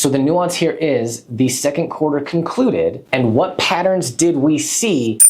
So the nuance here is the second quarter concluded, and what patterns did we see?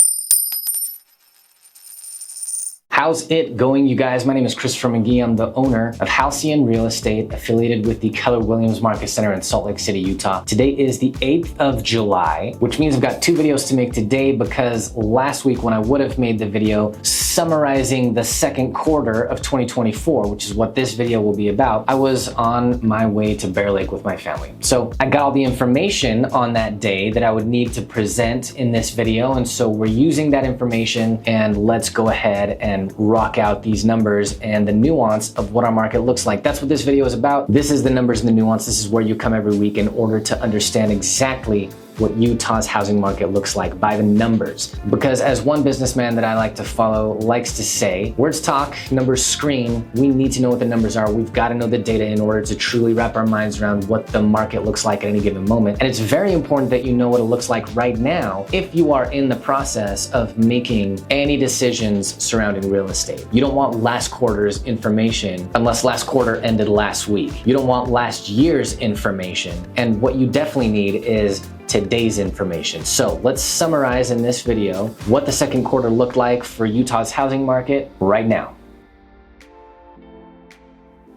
How's it going, you guys? My name is Christopher McGee. I'm the owner of Halcyon Real Estate, affiliated with the Keller Williams Market Center in Salt Lake City, Utah. Today is the 8th of July, which means I've got two videos to make today because last week when I would have made the video summarizing the second quarter of 2024, which is what this video will be about, I was on my way to Bear Lake with my family. So I got all the information on that day that I would need to present in this video. And so we're using that information, and let's go ahead and rock out these numbers and the nuance of what our market looks like. That's what this video is about. This is the numbers and the nuance. This is where you come every week in order to understand exactly what Utah's housing market looks like by the numbers. Because as one businessman that I like to follow likes to say, words talk, numbers scream. We need to know what the numbers are. We've got to know the data in order to truly wrap our minds around what the market looks like at any given moment. And it's very important that you know what it looks like right now if you are in the process of making any decisions surrounding real estate. You don't want last quarter's information unless last quarter ended last week. You don't want last year's information. And what you definitely need is today's information. So let's summarize in this video what the second quarter looked like for Utah's housing market right now.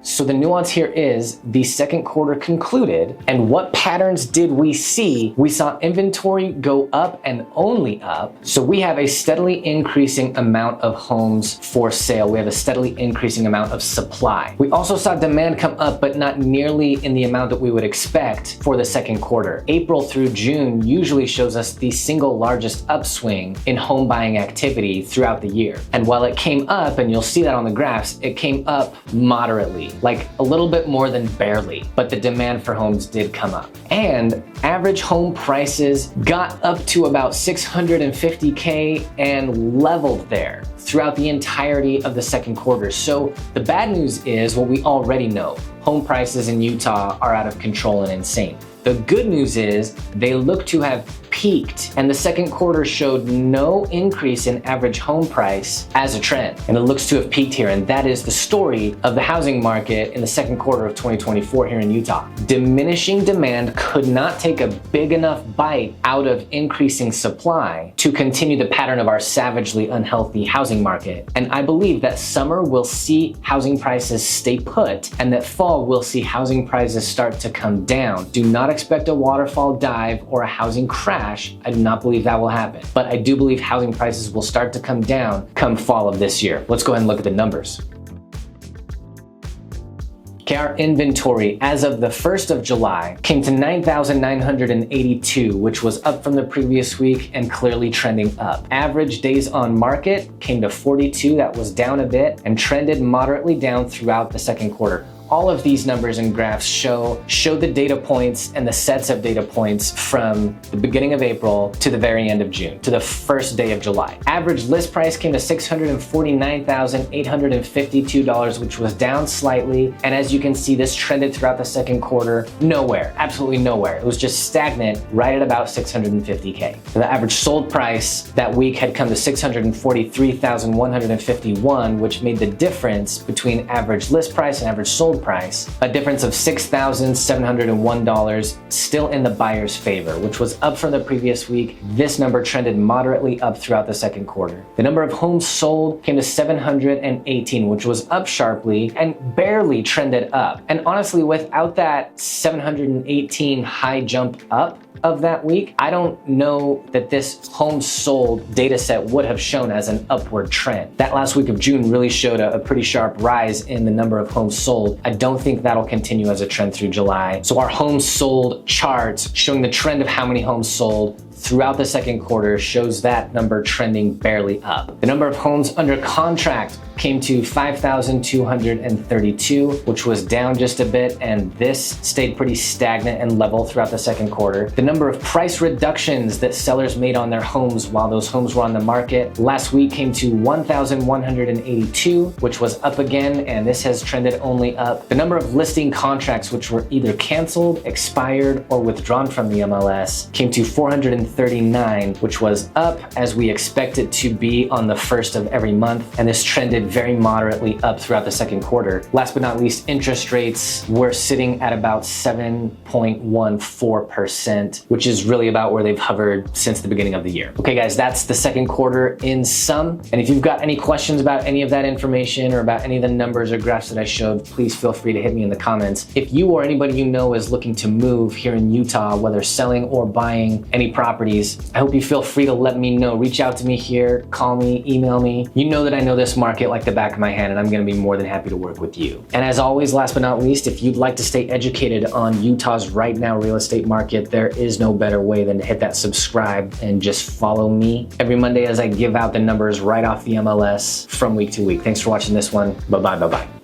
So the nuance here is the second quarter concluded, and what patterns did we see? We saw inventory go up and only up. So we have a steadily increasing amount of homes for sale. We have a steadily increasing amount of supply. We also saw demand come up, but not nearly in the amount that we would expect for the second quarter. April through June usually shows us the single largest upswing in home buying activity throughout the year. And while it came up, and you'll see that on the graphs, it came up moderately, like a little bit more than barely, but the demand for homes did come up. And average home prices got up to about $650K and leveled there throughout the entirety of the second quarter. So the bad news is what we already know. Home prices in Utah are out of control and insane. The good news is they look to have peaked, and the second quarter showed no increase in average home price as a trend. And it looks to have peaked here, and that is the story of the housing market in the second quarter of 2024 here in Utah. Diminishing demand could not take a big enough bite out of increasing supply to continue the pattern of our savagely unhealthy housing market. And I believe that summer will see housing prices stay put, and that fall will see housing prices start to come down. Do not expect a waterfall dive or a housing crash. I do not believe that will happen, but I do believe housing prices will start to come down come fall of this year. Let's go ahead and look at the numbers. Okay, our inventory as of the 1st of July came to 9,982, which was up from the previous week and clearly trending up. Average days on market came to 42, that was down a bit and trended moderately down throughout the second quarter. All of these numbers and graphs show the data points and the sets of data points from the beginning of April to the very end of June, to the first day of July. Average list price came to $649,852, which was down slightly. And as you can see, this trended throughout the second quarter, nowhere, absolutely nowhere. It was just stagnant right at about $650K. The average sold price that week had come to $643,151, which made the difference between average list price and average sold price a difference of $6,701, still in the buyer's favor, which was up from the previous week. This number trended moderately up throughout the second quarter. The number of homes sold came to 718, which was up sharply and barely trended up. And honestly, without that 718 high jump up of that week, I don't know that this homes sold data set would have shown as an upward trend. That last week of June really showed a pretty sharp rise in the number of homes sold. I don't think that'll continue as a trend through July. So our homes sold charts showing the trend of how many homes sold throughout the second quarter shows that number trending barely up. The number of homes under contract came to 5,232, which was down just a bit, and this stayed pretty stagnant and level throughout the second quarter. The number of price reductions that sellers made on their homes while those homes were on the market last week came to 1,182, which was up again, and this has trended only up. The number of listing contracts which were either canceled, expired, or withdrawn from the MLS came to 430 139, which was up as we expect it to be on the first of every month. And this trended very moderately up throughout the second quarter. Last but not least, interest rates were sitting at about 7.14%, which is really about where they've hovered since the beginning of the year. Okay guys, that's the second quarter in sum. And if you've got any questions about any of that information or about any of the numbers or graphs that I showed, please feel free to hit me in the comments. If you or anybody you know is looking to move here in Utah, whether selling or buying any properties, I hope you feel free to let me know. Reach out to me here, call me, email me. You know that I know this market like the back of my hand, and I'm gonna be more than happy to work with you. And as always, last but not least, if you'd like to stay educated on Utah's right now real estate market, there is no better way than to hit that subscribe and just follow me every Monday as I give out the numbers right off the MLS from week to week. Thanks for watching this one. Bye-bye, bye-bye.